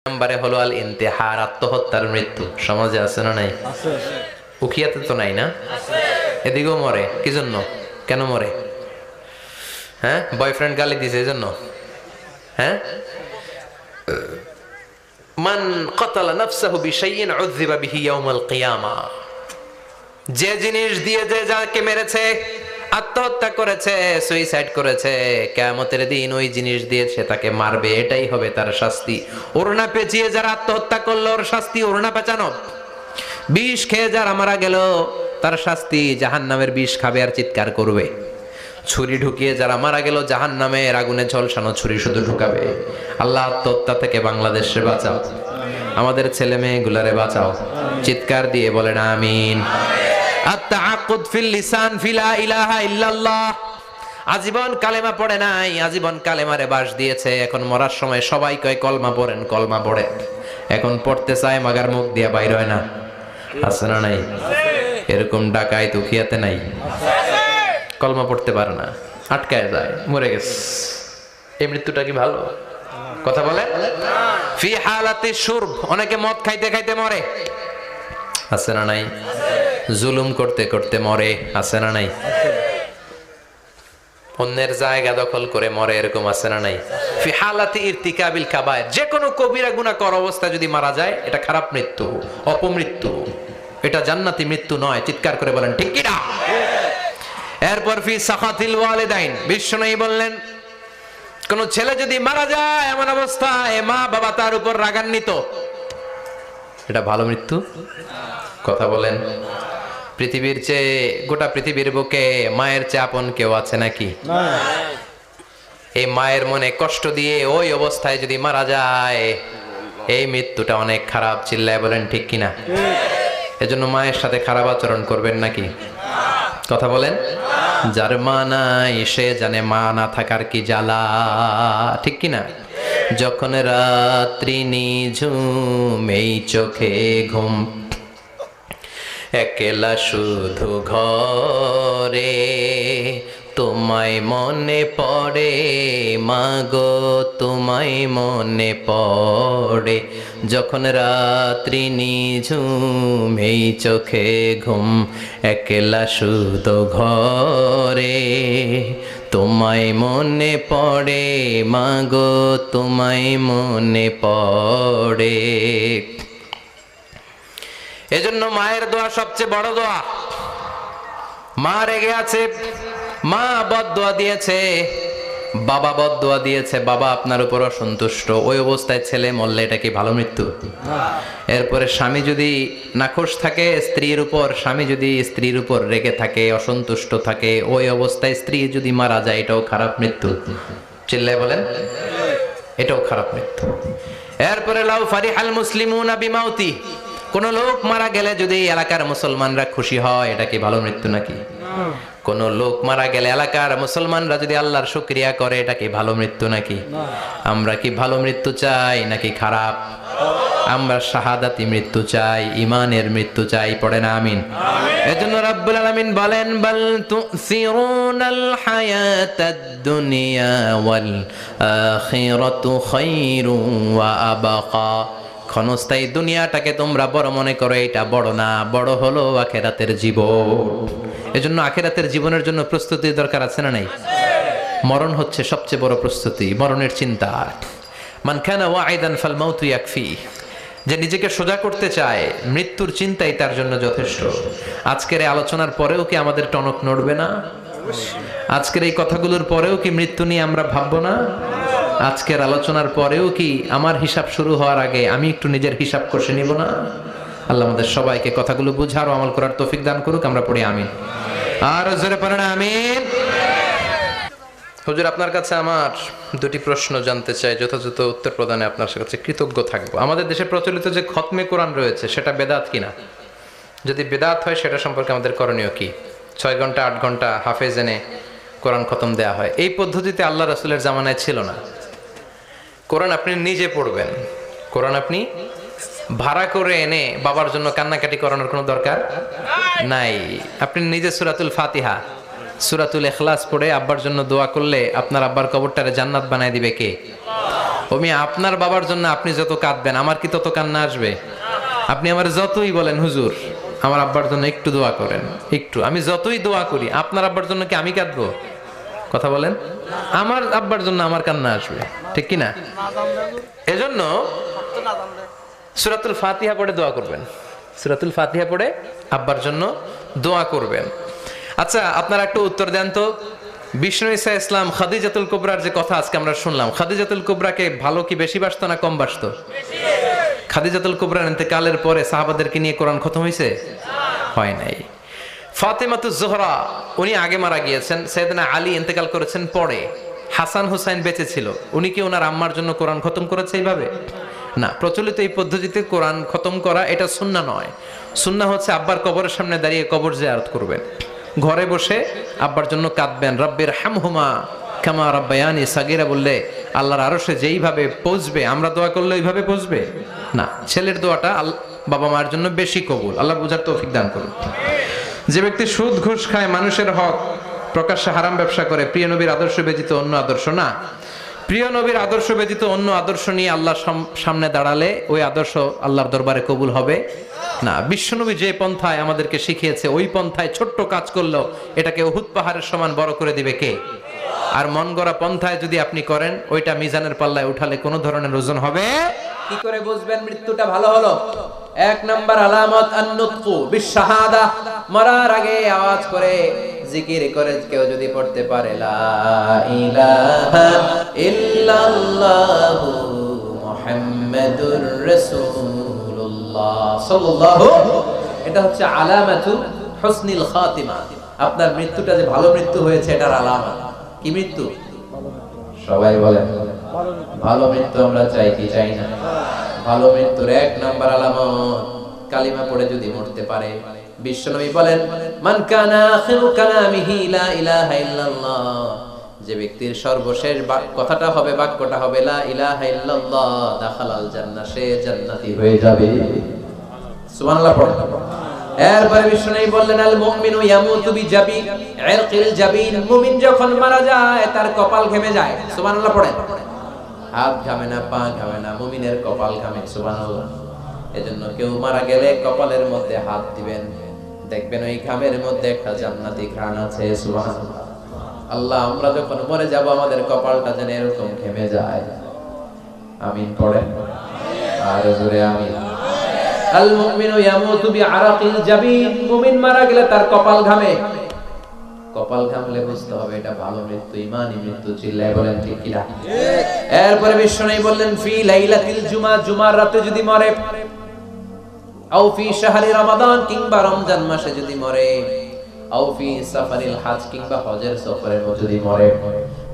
নম্বরে হলো আল ইন্তেহার, আত্মহত্যার মৃত্যু। সমাজে আছে না নাই? উখিয়াতে তো নাই না? এদিকেও মরে কি জন্য? কেন মরে? হ্যাঁ, বয়ফ্রেন্ড গালি দিছে এই জন্য? হ্যাঁ, মান ক্বাতালা নাফসাহু বিশাইইন উযযিবা বিহি ইয়াউমাল কিয়ামা। যে জিনিস দিয়ে যে যাকে মেরেছে, আত্মহত্যা করেছে, সুইসাইড করেছে, কিয়ামতের দিন ওই জিনিস দিয়ে সে তাকে মারবে, এটাই হবে তার শাস্তি। ওড়না পেঁচিয়ে যারা আত্মহত্যা করলো ওর শাস্তি ওড়না পেঁচানো। বিষ খেয়ে যারা মারা গেল তার শাস্তি জাহান্নামের বিষ খাবে আর চিৎকার করবে। ছুরি ঢুকিয়ে যারা মারা গেল জাহান্নামের আগুনে ঝলসানো ছুরি শুধু ঢুকাবে। আল্লাহ আত্মহত্যা থেকে বাংলাদেশে বাঁচাও, আমাদের ছেলে মেয়েগুলারে বাঁচাও। চিৎকার দিয়ে বলেন আমিন। আত-তাআক্কুদ ফিল লিসান ফিলা ইলাহা ইল্লাল্লাহ। আজীবন কালেমা পড়ে নাই, আজীবন কালেমারে বাস দিয়েছে, এখন মরার সময় সবাই কয় কলমা পড়েন কলমা পড়েন। এখন পড়তে চায় মাগার মুখ দিয়া বাইর হয় না। আছে না নাই? এরকম ডাকাইত উখিয়াতে নাই? কলমা পড়তে পারে না, আটকায় যায়, মরে গেছে। এই মৃত্যুটা কি ভালো কথা বলে? ফি হালাতি শুরব, অনেকে মদ খাইতে খাইতে মরে। আছে না নাই? জুলুম করতে করতে মরে। আছে না নাই? অন্যের জায়গা দখল করে মরে, এরকম আছে না নাই? ফি হালাতি ইরতিকাবিল কাবায়ের, যে কোনো কবিরা গুনাহ কর অবস্থা যদি মারা যায় এটা খারাপ মৃত্যু, অপমৃত্যু, এটা জান্নাতি মৃত্যু নয়। চিৎকার করে বলেন ঠিক কি না? এরপর ফি সাখাতিল ওয়ালিদাইন, বিশ্বনবী বললেন কোন ছেলে যদি মারা যায় এমন অবস্থায় মা বাবা তার উপর রাগান্বিত, এটা ভালো মৃত্যু? কথা বলেন। পৃথিবীর চেয়ে, গোটা পৃথিবীর বুকে মায়ের চেয়ে আপন কেউ আছে নাকি? এই মায়ের মনে কষ্ট দিয়ে ওই অবস্থায় যদি মারা যায় এই মৃত্যুটা অনেক খারাপ। চিল্লায় বলেন ঠিক কিনা? এজন্য মায়ের সাথে খারাপ আচরণ করবেন নাকি? কথা বলেন। যার মা নাই সে জানে মা না থাকার কি জ্বালা, ঠিক কিনা? যখন রাত্রি নিঝুম এই চোখে ঘুম, একলা শুধু ঘরে তোমায় মনে পড়ে মাগো, তোমায় মনে পড়ে। যখন রাত্রি নিঝুম এই চোখে ঘুম, একলা শুধু ঘরে তোমায় মনে পড়ে মাগো, তোমায় মনে পড়ে। এজন্য মায়ের দোয়া সবচেয়ে বড় দোয়া। মা রেগে আছে, মা বদদোয়া দিয়েছে, বাবা বদদোয়া দিয়েছে, বাবা আপনার উপর অসন্তুষ্ট, ওই অবস্থায় ছেলে মরলে এটা কি ভালো মৃত্যু? এরপরে স্বামী যদি নাখোশ থাকে স্ত্রীর উপর, স্বামী যদি স্ত্রীর উপর রেগে থাকে, অসন্তুষ্ট থাকে, ওই অবস্থায় স্ত্রী যদি মারা যায় এটাও খারাপ মৃত্যু। চিল্লায় বলেন এটাও খারাপ মৃত্যু। এরপরে লাউ ফারিহাল মুসলিমুনা বিমাউতি, কোন লোক মারা গেলে যদি এলাকার মুসলমানরা খুশি হয় এটা কি ভালো মৃত্যু নাকি? কোন লোক মারা গেলে এলাকার মুসলমানরা যদি আল্লাহর শুকরিয়া করে এটা কি ভালো মৃত্যু নাকি? আমরা কি ভালো মৃত্যু চাই নাকি খারাপ? আমরা শাহাদাতি মৃত্যু চাই, ঈমানের মৃত্যু চাই। পড়েন আমিন। এজন্য রাব্বুল আলামিন বলেন বাল তুসিরুনাল হায়াতাদ দুনিয়া ওয়াল আখিরাতু খায়রুন ওয়া আবকা। ক্ষণস্থায়ী দুনিয়াটাকে তোমরা বড় মনে করো, এটা বড় না, বড় হলো আখিরাতের জীবন। এজন্য আখিরাতের জীবনের জন্য প্রস্তুতির দরকার আছে না নাই? মরণ হচ্ছে সবচেয়ে বড় প্রস্তুতি, মরণের চিন্তা। মান কানা ওয়াইদান ফাল মাউতু ইয়াকফি, যে নিজেকে সোজা করতে চায় মৃত্যুর চিন্তাই তার জন্য যথেষ্ট। আজকের এই আলোচনার পরেও কি আমাদের টনক নড়বে না? আজকের এই কথাগুলোর পরেও কি মৃত্যু নিয়ে আমরা ভাববো না? আজকের আলোচনার পরেও কি আমার হিসাব শুরু হওয়ার আগে আমি একটু নিজের হিসাব কষে নিব না? আল্লাহ আমাদের সবাইকে কথাগুলো বুঝার ও আমল করার তৌফিক দান করুক। আমরা পড়ি আমিন। আর জোরে পড়েন আমিন। হুজুর, আপনার কাছে আমার দুটি প্রশ্ন জানতে চাই, যথাযথ উত্তর প্রদানে আপনার কাছে কৃতজ্ঞ থাকবো। আমাদের দেশে প্রচলিত যে খতমে কোরআন রয়েছে সেটা বেদাত কিনা? যদি বেদাত হয় সেটা সম্পর্কে আমাদের করণীয় কি? 6 ঘন্টা 8 ঘন্টা হাফেজ এনে কোরআন খতম দেয়া হয়, এই পদ্ধতিতে আল্লাহ রাসূলের জামানায় ছিল না। কোরআন আপনি নিজে পড়বেন, কোরআন আপনি ভাড়া করে এনে বাবার জন্য কান্নাকাটি করানোর কোনো দরকার নাই। আপনি নিজে সূরাতুল ফাতিহা, সূরাতুল ইখলাস পড়ে আব্বার জন্য দোয়া করলে আপনার আব্বার কবরটারে জান্নাত বানায় দিবে কে? আপনার বাবার জন্য আপনি যত কাঁদবেন আমার কি তত কান্না আসবে? আপনি আমার যতই বলেন হুজুর আমার আব্বার জন্য একটু দোয়া করেন, একটু, আমি যতই দোয়া করি আপনার আব্বার জন্য কি আমি কাঁদবো? কথা বলেন, আমার আব্বার জন্য আমার কান্না আসবে, ঠিক কি না? এজন্য সূরাতুল ফাতিহা পড়ে দোয়া করবেন, সূরাতুল ফাতিহা পড়ে আব্বার জন্য দোয়া করবেন। আচ্ছা, আপনারা একটু উত্তর দেন তো, বিষ্ণু ঈসা ইসলাম খাদিজাতুল কুবরার যে কথা আজকে আমরা শুনলাম, খাদিজাতুল কুবরাকে ভালো কি বেশি বাসতো না কম বাসতো? খাদিজাতুল কুবরার ইন্তেকালের পরে সাহাবাদেরকে নিয়ে কোরআন খতম হয়েছে? হয় নাই। ফাতেমাতুজ জোহরা উনি আগে মারা গিয়েছেন, সাইয়েদনা আলী ইন্তেকাল করেছেন পরে, হাসান হুসাইন বেঁচে ছিল, উনি কি ওনার আম্মার জন্য কোরআন খতম করেছে এইভাবে? না, প্রচলিত এই পদ্ধতিতে কোরআন খতম করা এটা সুন্নাহ নয়। সুন্নাহ হচ্ছে আব্বার কবরের সামনে দাঁড়িয়ে কবর জিয়ারত করবেন, ঘরে বসে আব্বার জন্য কাঁদবেন, রব্বির হামহুমা কামা রাব্বায়ানি সাগীরা বললে আল্লাহর আরশে যেইভাবে পৌঁছবে, আমরা দোয়া করলে ওইভাবে পৌঁছবে না। ছেলের দোয়াটা বাবা মার জন্য বেশি কবুল, আল্লাহ বুঝার তৌফিক দান করুন। যে ব্যক্তি সুদ ঘুষ খায়, মানুষের হক প্রকাশ্যে হারাম ব্যবসা করে, প্রিয় নবীর আদর্শ ব্যতীত অন্য আদর্শ না, প্রিয় নবীর আদর্শ ব্যতীত অন্য আদর্শ নিয়ে আল্লাহর সামনে দাঁড়ালে ওই আদর্শ আল্লাহর দরবারে কবুল হবে না। বিশ্বনবী যে পন্থায় আমাদেরকে শিখিয়েছে ওই পন্থায় ছোট্ট কাজ করলেও এটাকে উহুদ পাহাড়ের সমান বড় করে দিবে কে? আর মন গড়া পন্থায় যদি আপনি করেন, ওইটা মিজানের পাল্লায় উঠালে কোনো ধরনের ওজন হবে। কি করে বুঝবেন মৃত্যুটা ভালো হলো? এক নাম্বার আলামত আন-নুতকু বিশ-শাহাদা, মরার আগে আওয়াজ করে জিকির করে কেউ যদি পড়তে পারে লা ইলাহা ইল্লাল্লাহু মুহাম্মাদুর রাসূলুল্লাহ সাল্লাল্লাহু, এটা হচ্ছে আলামাতু হুসনিল খাতিমা। আপনার মৃত্যুটা যে ভালো মৃত্যু হয়েছে এটার আলামত। কি মৃত্যু? সবাই বলেন ভালো মৃত্যু আমরা চাই কি চাই না? ভালো মৃত্যুর এক নাম্বার আলামত কালিমা পড়ে যদি মরতে পারে। বিশ্বনবী বলেন মান কানা আখিরু কালামিহি লা ইলাহা ইল্লাল্লাহ, যে ব্যক্তির সর্বশেষ কথাটা হবে, বাক্যটা হবে লা ইলাহা ইল্লাল্লাহ, দাখালাল জান্নাহ, সে জান্নাতি হয়ে যাবে। সুবহানাল্লাহ পড়েন। এরপরে বিশ্বনবী বললেন আল মুমিনু ইয়ামুতু বিজাবি ইরকিল জাবিন, মুমিন যখন মারা যায় তার কপাল ঘেমে যায়। সুবহানাল্লাহ পড়েন। হাত ঘামে না, পা ঘামে না, মুমিনের কপাল ঘামে। সুবহানাল্লাহ। এজন্য কেউ মারা গেলে কপালের মধ্যে হাত দিবেন, দেখবেন ওই ঘামের মধ্যে একটা জান্নাতি ঘ্রাণ আছে। সুবহানাল্লাহ। আল্লাহ, আমরা যখন মরে যাব আমাদের কপালটা যেন এরকম ঘেমে যায়। আমিন পড়েন আর জোরে আমিন। আল মুমিনু ইয়ামুতু বিআরাকিল জাবিন, মুমিন মারা গেলে তার কপাল ঘামে। কপাল ঘামলে বুঝতে হবে এটা ভালো মৃত্যু, ঈমানি মৃত্যু। চিল্লায় বলেন ঠিক কি না? এরপরে বিশ্বনবী বললেন ফি লাইলাতিল জুমা, জুমার রাতে যদি মরে, আও ফি শাহরি রমাদান, কিংবা রমজান মাসে যদি মরে, আও ফি সাফারিল হজ, কিংবা হজের সফরে যদি মরে।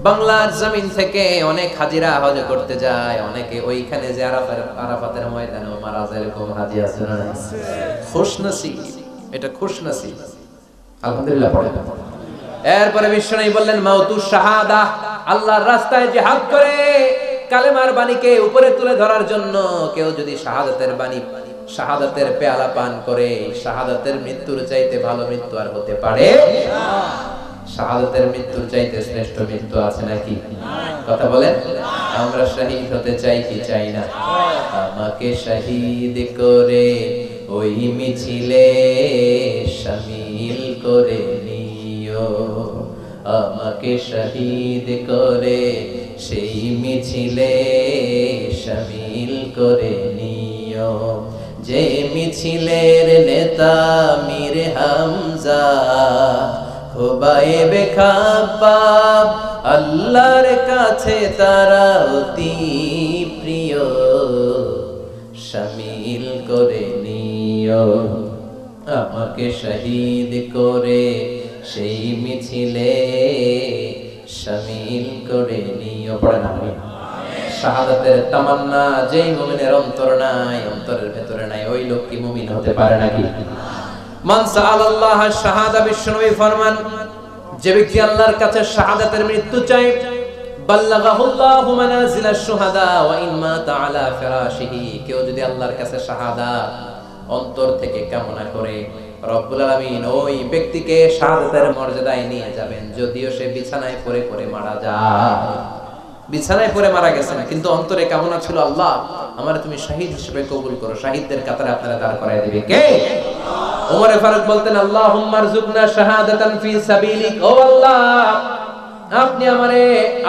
বাংলার জমিন থেকে অনেক হাজিরা হজ করতে যায়, অনেকে ওইখানে যে আরাফাতের ময়দানে মারা যায়, এরকম হাজি আছে না? খুশনসিব, এটা খুশনসিব। আলহামদুলিল্লাহ পড়ে। এরপরে বিশ্বনবী বললেন মাউতুশ শাহাদা, আল্লাহর রাস্তায় জিহাদ করে কালেমার বাণীকে উপরে তুলে ধরার জন্য কেউ যদি শাহাদাতের বাণী, শাহাদাতের পেয়ালা পান করে, শাহাদাতের মৃত্যুর চাইতে ভালো মৃত্যু আর হতে পারে না। শাহাদাতের মৃত্যুর চাইতে শ্রেষ্ঠ মৃত্যু আছে নাকি? কথা বলেন। আমরা শহীদ হতে চাই কি চাই না? আমাকে শহীদ করে ওই মিছিলে শামিল করে নিও, আমাকে শহীদ করে সেই মিছিলে শামিল করে নিও, যে মিছিলের নেতা মীর হামজা, খোবায়েবে খাব্বাব, আল্লাহর কাছে তারা অতি প্রিয়, শামিল করে নিও, আমাকে শহীদ করে সেই মিছিলে শামিল করে নিও। পড়েন আমিন। শাহাদাতের তামান্না যেই মুমিনের অন্তর নাই, অন্তরের ভেতরে নাই, ওই লোক কি মুমিন হতে পারে নাকি? মান সাআলাল্লাহ শাহাদা, বিশ্বনবী ফরমান যে ব্যক্তি আল্লাহর কাছে শাহাদাতের মৃত্যু চায়, বাল্লাগাহুল্লাহু মানাজিলাশ শুহাদা ওয়া ইন মাতা আলা ফিরাশিহি, কেউ যদি আল্লাহর কাছে শাহাদাত অন্তর থেকে কামনা করে, রব্বুল আলামিন ওই ব্যক্তিকে শাহাদাতের মর্যাদায় নিয়ে যাবেন, যদিও সে বিছানায় পড়ে পড়ে মারা যায়। বিছানায় পড়ে মারা গেছেন, কিন্তু অন্তরে কামনা ছিল, আল্লাহ আমার তুমি শহীদ হিসেবে কবুল করো। শহীদদের কাতারে আপনারা দাঁড় করায় দিবে কে? ওমর ফারুক বলতেন, আল্লাহুম্মা রযুকনা শাহাদাতান ফি সাবিলিক, ও আল্লাহ আপনি আমারে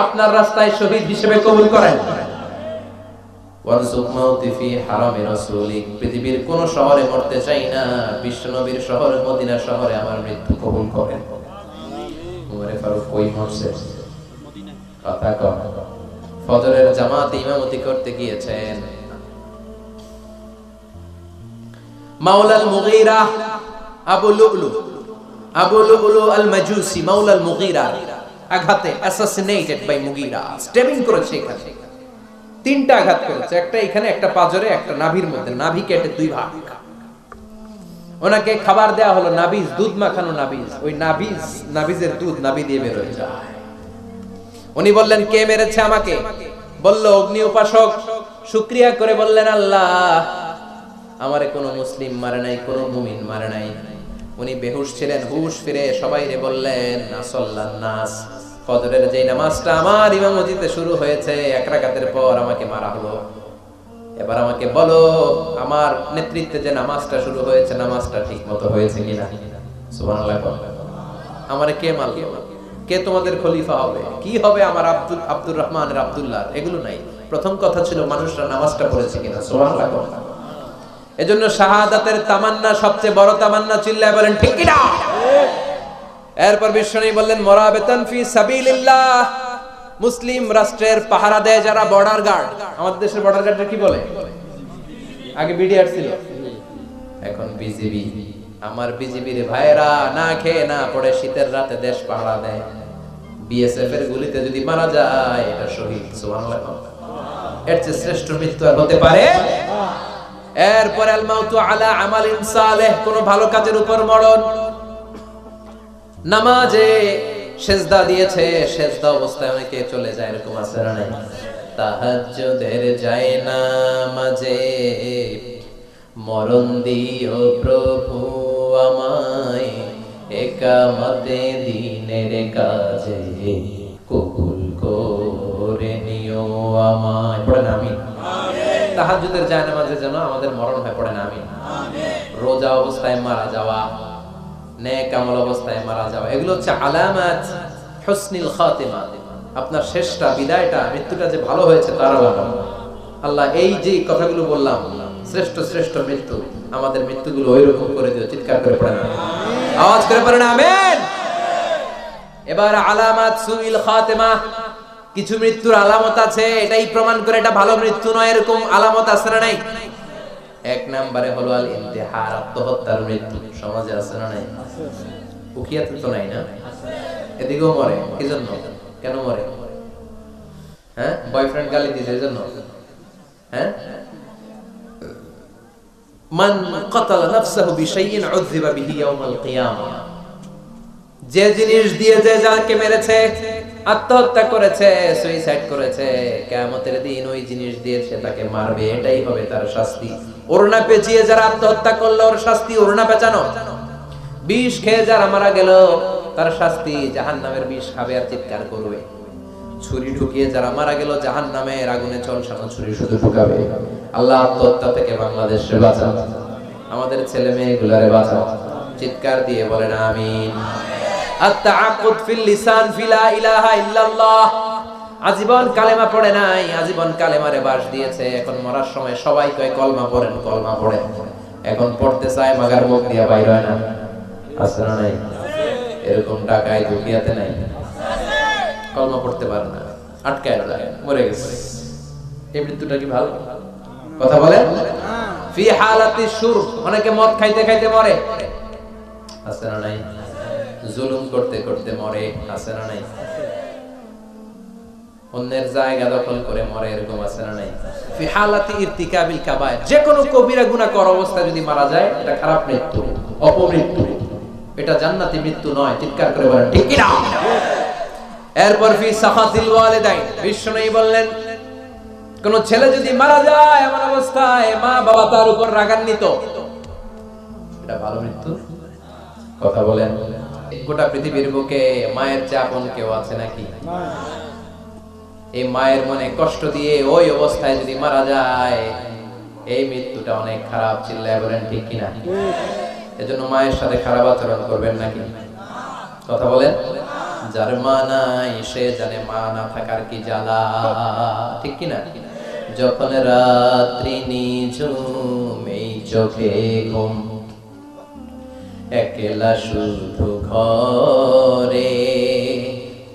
আপনার রাস্তায় শহীদ হিসেবে কবুল করেন। ওয়ারযুক মাউতি ফি হারামি রাসূলিক, পৃথিবীর কোন শহরে মরতে চাই না, বিশ্বনবীর শহর মদিনা শহরে আমার মৃত্যু কবুল করেন। ওমর ফারুক কই মরছে? কথা কম। ফজরের জামাতে ইমামতি করতে গিয়েছেন। মাওলাল মুগীরা আবু লুলু আল মাজুসি, মাওলাল মুগীরা আঘাতে অ্যাসাসিনেটেড বাই মুগীরা, স্টেবিং করেছে এখানে। তিনটা আঘাত করেছে, একটা এখানে, একটা পাজরে, একটা নাভির মধ্যে, নাভি কেটে দুই ভাগ। ওনাকে খাবার দেয়া হলো নাবিজ, দুধ মাখানো নাবিজ। ওই নাবিজের দুধ নাভি দিয়ে বের হয়ে যায়। উনি বললেন, কে মেরেছে আমাকে? বলল, অগ্নি উপাসক। শুকরিয়া করে বললেন, আল্লাহ আমারে কোনো মুসলিম মারে নাই, কোনো মুমিন মারে নাই। উনি বেহুশ ছিলেন, হুশ ফিরে সবাইরে বললেন, আসল্লান নাস, ফজরের যেই নামাজটা আমার ইমামতিতে শুরু হয়েছে, এক রাকাতের পর আমাকে মারা হলো। এবার আমাকে বলো, আমার নেতৃত্বে যে নামাজটা শুরু হয়েছে, নামাজটা ঠিক মতো হয়েছে কিনা? সুবহানাল্লাহ। আমারে কে মারলো? কে তোমাদের খলিফা হবে? কি হবে আমার আব্দুর রহমানের, আব্দুল্লাহ? এগুলো নাই। প্রথম কথা ছিল মানুষরা নামাজটা পড়েছে কিনা। সুবহানাল্লাহ। এজন্য শাহাদাতের তামান্না সবচেয়ে বড় তামান্না, চিল্লায় বলেন ঠিক কিনা? এরপর বিশ্বনবী বললেন, মুরাবিতান ফি সাবিলিল্লাহ, মুসলিম রাষ্ট্রের পাহারা দেয় যারা, বর্ডার গার্ড। আমাদের দেশের বর্ডার গার্ডরা কি বলে? আগে বিডিআর ছিল, এখন বিজিবি। আমার বিজিবির ভাইরা না খেয়ে না পড়ে শীতের রাতে দেশ পাহারা দেয়। বিএসএফ এর গুলিতে যদি মারা যায়, এটা শহীদ। সুবহানাল্লাহ। এর চেয়ে শ্রেষ্ঠ মৃত্যু আর হতে পারে? এরপর আল মাউতু আলা আমালিন সালেহ, কোন ভালো কাজের উপর মরণ। নামাজে সেজদা দিয়েছে, সেজদা অবস্থায় অনেকে চলে যায়, এরকম আছে না নাই? তাহাজ্জুদের যায় নামাজে মরণ দিও প্রভু আমায়, একামতে দিনের কাজে কবুল করে নিও আমায়। পড়েন আমিন। তাহাজ্জুদের যায় নামাজে যেন আমাদের মরণ হয়, পড়েন আমিন। রোজা অবস্থায় মারা যাওয়া, নেক আমল অবস্থায় মারা যাওয়া, এগুলো হচ্ছে আলামাত হুসনিল খাতিমা। আপনার শেষটা, বিদায়টা, মৃত্যুটা যে ভালো হয়েছে তার আলামত। আল্লাহ এই যে কথাগুলো বললাম, শ্রেষ্ঠ শ্রেষ্ঠ মৃত্যু, আমাদের মৃত্যুগুলো ওইরকম করে দিও। চিৎকার করে পড়েন আমিন, আওয়াজ করে পড়েন আমিন। এবার আলামাত সুইল খাতিমা, কিছু মৃত্যুর আলামত আছে, এটাই প্রমাণ করে এটা ভালো মৃত্যু নয়, এরকম আলামত আছে না নাই? এক নম্বরে হলো আল ইন্তিহার, আত্মহত্যার মৃত্যু। সমাজে আছে না নাই? উকিয়াতে তো নাই না? এদিকেও মরে, কি জন্য? কেন মরে? হ্যাঁ, বয়ফ্রেন্ড গালি দিয়েছে এজন্য? হ্যাঁ, মান কাতালা নাফসাহু বিশাইইন উযযিবা বিহি ইয়াওমাল কিয়ামাহ, যে জিনিস দিয়ে যে যাকে মেরেছে, আত্মহত্যা করেছে, সুইসাইড করেছে, কিয়ামতের দিন ওই জিনিস দিয়ে সে তাকে মারবে, এটাই হবে তার শাস্তি। ওড়না পেঁচিয়ে যারা আত্মহত্যা করলো, ওর শাস্তি ওড়না পেঁচানো। বিষ খেয়ে যারা মারা গেল, তার শাস্তি জাহান্নামের বিষ খাবে আর চিৎকার করবে। ছুরি ঢুকিয়ে যারা মারা গেল, জাহান্নামের আগুনে চলসানো ছুরি শুধু ঢুকাবে। আল্লাহ আত্মহত্যা থেকে বাংলাদেশে বাঁচাও, আমাদের ছেলে মেয়েগুলারে বাঁচাও। চিৎকার দিয়ে বলেন আমিন। আত-তাআক্কুদ ফিল লিসান ফি লা ইলাহা ইল্লাল্লাহ, আজীবন কালেমা পড়ে নাই, আজীবন কালেমারে বাস দিয়েছে, এখন মরার সময় সবাই কয় কলমা পড়েন, কলমা পড়েন। এখন পড়তে চায়, মাগার মুখ দিয়া বাইর হয় না। আছে না নাই? এরকম টাকায় দুনিয়াতে নাই, কলমা পড়তে পারে না, আটকায় যায়, মরে গেছে। এই মৃত্যুটা কি ভালো? কথা বলেন। ফি হালাতি শুরব, অনেকে মদ খাইতে খাইতে মরে, আছে না নাই? জুলুম করতে করতে মরে, আছে না নাই? অন্যের জায়গা দখল করে মরে, এরকম আছে না নাই? ফি হালাতি ইরতিকাবিল কাবায়ের, যে কোনো কবিরা গুনাহ করা অবস্থায় যদি মারা যায়, এটা খারাপ মৃত্যু, অপমৃত্যু, এটা জান্নাতি মৃত্যু নয়। চিৎকার করে বলেন ঠিক কি না? এরপর ফি সাখাতিল ওয়ালিদাইন, বিশ্বনবী বললেন, কোন ছেলে যদি মারা যায় এমন অবস্থায় মা বাবা তার উপর রাগান্বিত, এটা ভালো মৃত্যু? কথা বলেন। গোটা পৃথিবীর বুকে মায়ের চেয়ে আপন কেউ আছে নাকি? এই মায়ের মনে কষ্ট দিয়ে ওই অবস্থায় যদি মারা যায়, এই মৃত্যুটা অনেক খারাপ। চিল্লায় বলেন ঠিক কিনা? এজন্য মায়ের সাথে খারাপ আচরণ করবেন নাকি? কথা বলেন। যার মা নাই সে জানে মা না থাকার কি জ্বালা, ঠিক কিনা? যখন রাত্রি নিঝুম এই চোখে ঘুম, একলা শুধু ঘরে,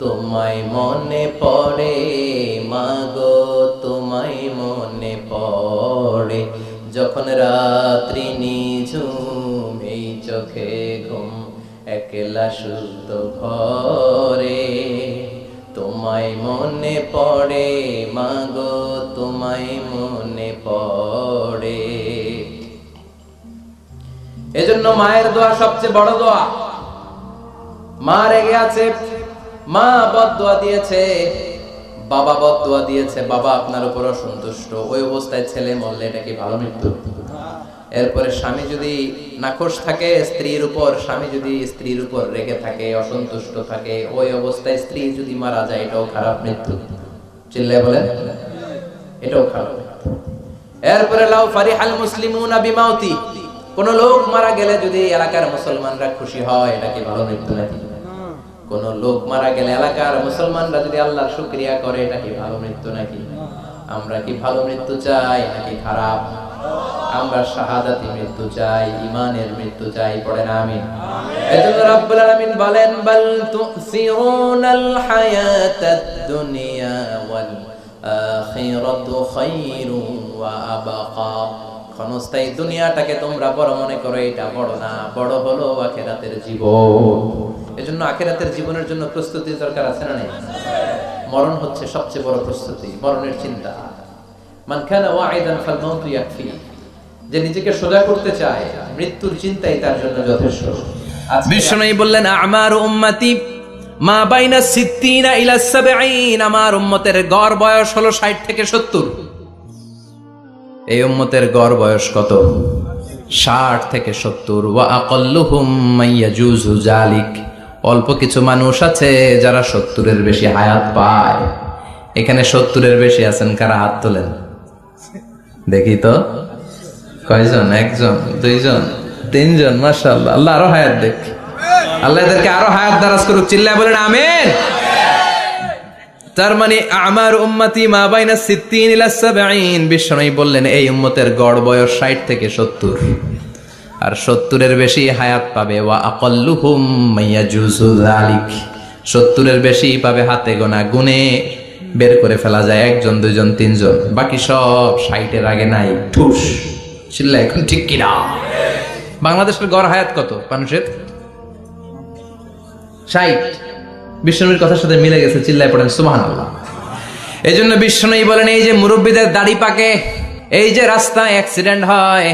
তোমায় মনে পড়ে মাগো, তোমায় মনে পড়ে। যখন রাত্রি নিঝুম এই চোখে ঘুম, একলা শুধু ঘরে, তোমায় মনে পড়ে মাগো, তোমায় মনে পড়ে। এজন্য মায়ের দোয়া সবচেয়ে বড় দোয়া। মা রেগে আছে, মা বদদোয়া দিয়েছে, বাবা বদদোয়া দিয়েছে, বাবা আপনার উপর অসন্তুষ্ট, ওই অবস্থায় ছেলে মরলে এটা কি ভালো মৃত্যু? এরপরে স্বামী যদি নাখোশ থাকে স্ত্রীর উপর, স্বামী যদি স্ত্রীর উপর রেগে থাকে, অসন্তুষ্ট থাকে, ওই অবস্থায় স্ত্রী যদি মারা যায়, এটাও খারাপ মৃত্যু। চিল্লায় বলেন, এটাও খারাপ। এরপরে লাউ ফারিহাল মুসলিমুনা বিমাউতি, কোন লোক মারা গেলে যদি এলাকার মুসলমানরা খুশি হয়, এটা কি ভালো মৃত্যু নাকি? কোন লোক মারা গেলে এলাকার মুসলমানরা যদি আল্লাহর শুকরিয়া করে, এটা কি ভালো মৃত্যু নাকি? আমরা কি ভালো মৃত্যু চাই নাকি খারাপ? আমরা শাহাদাতি মৃত্যু চাই, ঈমানের মৃত্যু চাই। পড়েন আমিন। এজন্য রব্বুল আলামিন বলেন, বাল তুসিরুনাল হায়াতাদ দুনিয়া ওয়াল আখিরাতু খায়রুন ওয়া আবকা। ক্ষণস্থায়ী দুনিয়াটাকে তোমরা বড় মনে করো, এটা বড় না, বড় হলো আখিরাতের জীবন। এজন্য আখিরাতের জীবনের জন্য প্রস্তুতি দরকার আছে না নেই? মরণ হচ্ছে সবচেয়ে বড় প্রস্তুতি, মরণের চিন্তা। মান কানা ওয়াইদান ফাল মাউতু ইয়াকফি, যে নিজেকে সোজা করতে চায়, মৃত্যুর চিন্তাই তার জন্য যথেষ্ট। বিশ্বনবী বললেন, আমারু উম্মতি মা বাইনা 60 ইলা 70, আমার উম্মতের গড় বয়স হলো 60 থেকে 70। এই উম্মতের গড় বয়স কত? 60 থেকে 70। ওয়া আকাল্লুহুম মাইয়াজুজু যালিক, অল্প কিছু মানুষ আছে যারা 70-এর বেশি হায়াত পায়। এখানে 70-এর বেশি আছেন কারা? হাত তোলেন দেখি তো। কয়জন? একজন, দুইজন, তিনজন। মাশাআল্লাহ, আল্লাহ আরো হায়াত দেখ, আল্লাহ এদেরকে আরো হায়াত দারাজ করুক। চিল্লায় বলেন আমিন। তার মানে আমার উম্মতি মা বাইনা 60 ইলা 70। বিশ্বনবী বললেন এই উম্মতের গড় বয়স 60 থেকে 70, আর 70-এর বেশি হায়াত পাবে। ওয়া আকাল্লুহুম মাইয়াজুজু যালিক, 70-এর বেশি পাবে হাতে গোনা, গুনে বের করে ফেলা যায়, একজন, দুইজন, তিনজন। বাকি সব 60-এর আগে নাই, ঠুস। চিল্লা এখন ঠিক কিনা? বাংলাদেশের গড় হায়াত কত মানুষের? 60। বিশ্বনবীর কথার সাথে মিলে গেছে। চিল্লায় পড়েন সুবহানাল্লাহ। এই জন্য বিশ্বনবী বলেন, এই যে মুরব্বীদের দাড়ি পাকে, এই যে রাস্তায় অ্যাক্সিডেন্ট হয়,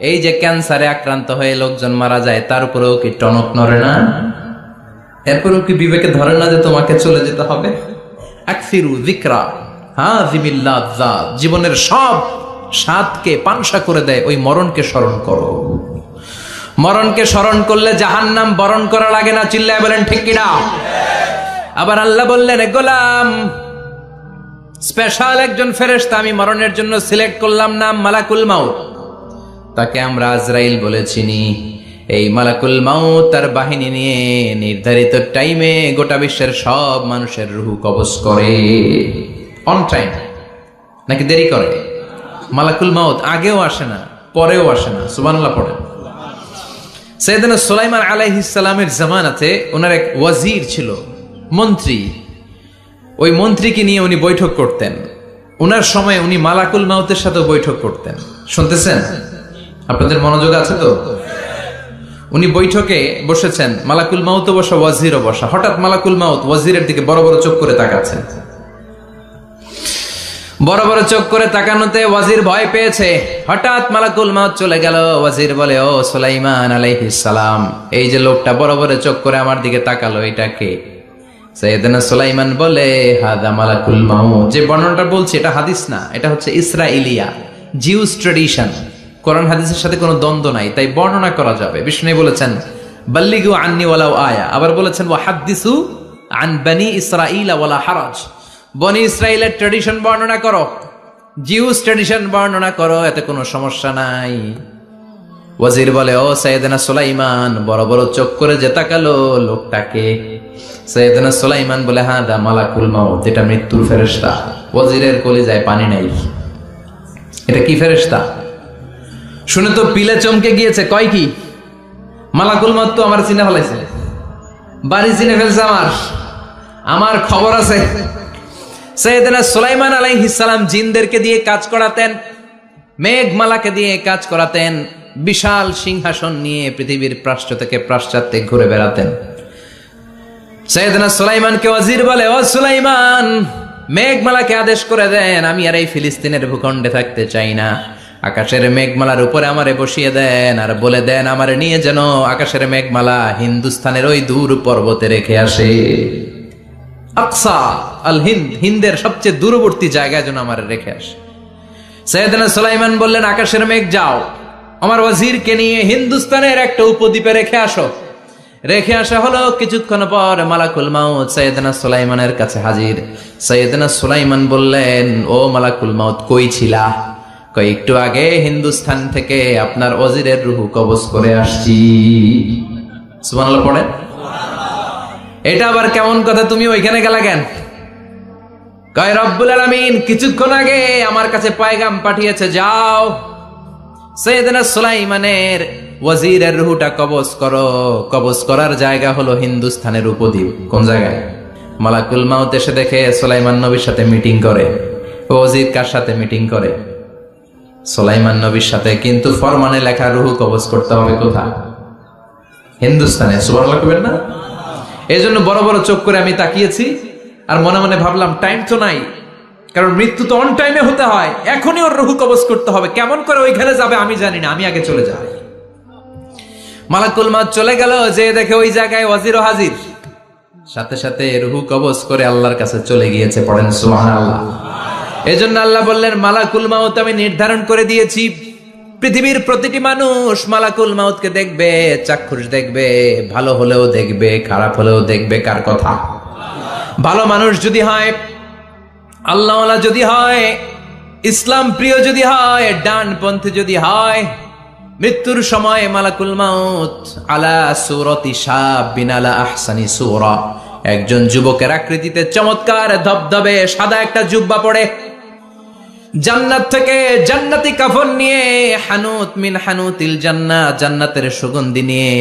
এই যে ক্যান্সারে আক্রান্ত হয়ে লোকজন মারা যায়, তার উপরেও কি টনক নড়ে না? এরপরেও কি বিবেকে ধরে না যে তোমাকে চলে যেতে হবে? আকসিরু যিকরা হাযিমিল লাযযাত, জীবনের সব স্বাদকে পানসা করে দেয় ওই মরণকে স্মরণ করো। মরণকে স্মরণ করলে জাহান্নাম বরণ করা লাগে না। চিল্লায় বলেন ঠিক কিনা? আবার আল্লাহ বললেন, গোলাম, স্পেশাল একজন ফেরেশতা আমি মরণের জন্য সিলেক্ট করলাম, নাম মালাকুল মাউত। তাকে আমরা আজরাইল বলে চিনি। এই মালাকুল মাউত তার বাহিনী নিয়ে নির্ধারিত টাইমে গোটা বিশ্বের সব মানুষের রূহ কবজ করে। অন টাইম নাকি দেরি করে? মালাকুল মাউত আগেও আসে না, পরেও আসে না। সুবহানাল্লাহ পড়েন। সাইয়েদনা সুলাইমান আলাইহিস সালামের জামানাতে ওনার এক ওয়াজির ছিল, মন্ত্রী। ওই মন্ত্রীকে নিয়ে উনি বৈঠক করতেন। ওনার সময় উনি মালাকুল মাউতের সাথে বৈঠক করতেন। শুনতেছেন? আপনাদের মনোযোগ আছে তো? উনি বৈঠকে বসেছেন, মালাকুল মাউত বসা, ওয়াজিরও বসা। হঠাৎ মালাকুল মাউত ওয়াজিরের দিকে বড় বড় চোখ করে তাকাচ্ছেন। বড় বড় চোখ করে তাকানোতে ওয়াজির ভয় পেয়েছে। হঠাৎ মালাকুল মাউত চলে গেল। ওয়াজির বলে, ও সুলাইমান আলাইহিস সালাম, এই যে লোকটা বড় বড় চোখ করে আমার দিকে তাকালো, এটা কে? সাইয়েদনা সুলাইমান বলে, হাদা মালাকুল মাউত। যে বর্ণনাটা বলছি এটা হাদিস না, এটা হচ্ছে ইসরাইলিয়া, জিউস ট্র্যাডিশন। কোরআন হাদিসের সাথে কোনো দ্বন্দ্ব নাই, তাই বর্ণনা করা যাবে। বিষ্ণু বলেছেন, বাল্লিগু আন্নি ওয়ালাউ আয়া। আবার বলেছেন, ওয়া হাদ্দিসু আন বানি ইসরাঈল ওয়ালা হারাজ। বনি ইসরাইলের ট্র্যাডিশন বর্ণনা করো, জিউস ট্র্যাডিশন বর্ণনা করো, এতে কোনো সমস্যা নাই। ওয়াজির বলে, ও সাইয়েদনা সুলাইমান, বড় বড় চোখ করে যে তাকালো লোকটাকে। সাইয়েদনা সুলাইমান বলে, হ্যাঁ দা মালাকুল মাউত, এটা মৃত্যুর ফেরেশতা। ওয়াজিরের কলিজায় পানি নাই, এটা কি ফেরেশতা? শুনে তো পিলে চমকে গিয়েছে, কয় কি মালাকুল মাউত তো আমার চিনে ফেলাইছে, বাড়ি চিনে ফেলছে, আমার খবর আছে। সাইয়েদনা সুলাইমান আলাইহিস সালাম জিনদেরকে দিয়ে কাজ করাতেন, মেঘমালাকে দিয়ে কাজ করাতেন, বিশাল সিংহাসন নিয়ে পৃথিবীর প্রাচ্য থেকে পাশ্চাত্যে ঘুরে বেড়াতেন। সাইয়েদনা সুলাইমানকে ওয়াজির বলে, ও সুলাইমান, মেঘমালাকে আদেশ করে দেন, আমি আর এই ফিলিস্তিনের ভূখণ্ডে থাকতে চাই না। আকাশের মেঘমালার উপরে আমারে বসিয়ে দেন, আর বলে দেন আমারে নিয়ে যেন আকাশের মেঘমালা হিন্দুস্তানের ওই দূর পর্বতে রেখে আসে। আকসা আল হিন্দ, হিন্দের সবচেয়ে দূরবর্তী জায়গায় যেন আমার রেখে আসে। সাইয়েদনা সুলাইমান বললেন, আকাশের মেঘ যাও, আমার ওয়াজিরকে নিয়ে হিন্দুস্তানের একটা উপদ্বীপে রেখে আসো। রেখে আসা হলো। কিছুক্ষণ পর মালাকুল মাউত সাইয়েদনা সুলাইমানের কাছে হাজির। সাইয়েদনা সুলাইমান বললেন, ও মালাকুল মাউত, কই ছিলা? কই, একটু আগে হিন্দুস্তান থেকে আপনার ওয়াজিরের রূহ কবজ করে আসছি। সুবহানাল্লাহ পড়েন। এটা আবার কেমন কথা, তুমি ওইখানে গেলা কেন? কয়, রব্বুল আলামিন কিছুক্ষণ আগে আমার কাছে পয়গাম পাঠিয়েছে, যাও সাইয়েদনা সুলাইমানের ওয়াজিরের রূহটা কবজ করো। কবজ করার জায়গা হলো হিন্দুস্তানের উপদ্বীপ। কোন জায়গায়? মালাকুল মাউত এসে দেখে সুলাইমান নবীর সাথে মিটিং করে। ওয়াজির কার সাথে মিটিং করে? সুলাইমান নবীর সাথে। কিন্তু ফরমানে লেখা রূহ কবজ করতে হবে কোথায়? হিন্দুস্তানে। সুবহানাল্লাহ কইবেন না? এই জন্য বড় বড় চোখ করে আমি তাকিয়েছি, আর মনে মনে ভাবলাম টাইম তো নাই, কারণ মৃত্যু তো অন টাইমে হতে হয়, এখনই ওর রূহ কবজ করতে হবে। কেমন করে ওইখানে যাবে আমি জানি না, আমি আগে চলে যাই। মালাকুল মাউত চলে গেল, যে দেখে ওই জায়গায় ওয়াজিরও হাজির। সাথে সাথে রূহ কবজ করে আল্লাহর কাছে চলে গিয়েছে। পড়েন সুবহানাল্লাহ। এজন্য আল্লাহ বললেন, মালাকুল মাউত আমি নির্ধারণ করে দিয়েছি, পৃথিবীর প্রতিটি মানুষ মালাকুল মাউতকে দেখবে, চাক্ষুষ দেখবে, ভালো হলেও দেখবে, খারাপ হলেও দেখবে। কার কথা? ভালো মানুষ যদি হয়, আল্লাহওয়ালা যদি হয়, ইসলাম প্রিয় যদি হয়, ডানপন্থী যদি হয়, মৃত্যুর সময় মালাকুল মাউত আলা সূরাতি শাবিন আলা আহসানি সূরা, একজন যুবকের আকৃতিতে চমৎকার ধবধবে সাদা একটা জুব্বা পরে, জান্নাত থেকে জান্নাতি কাফন নিয়ে, হানুত মিন হানুতিল জান্নাত, জান্নাতের সুগন্ধি নিয়ে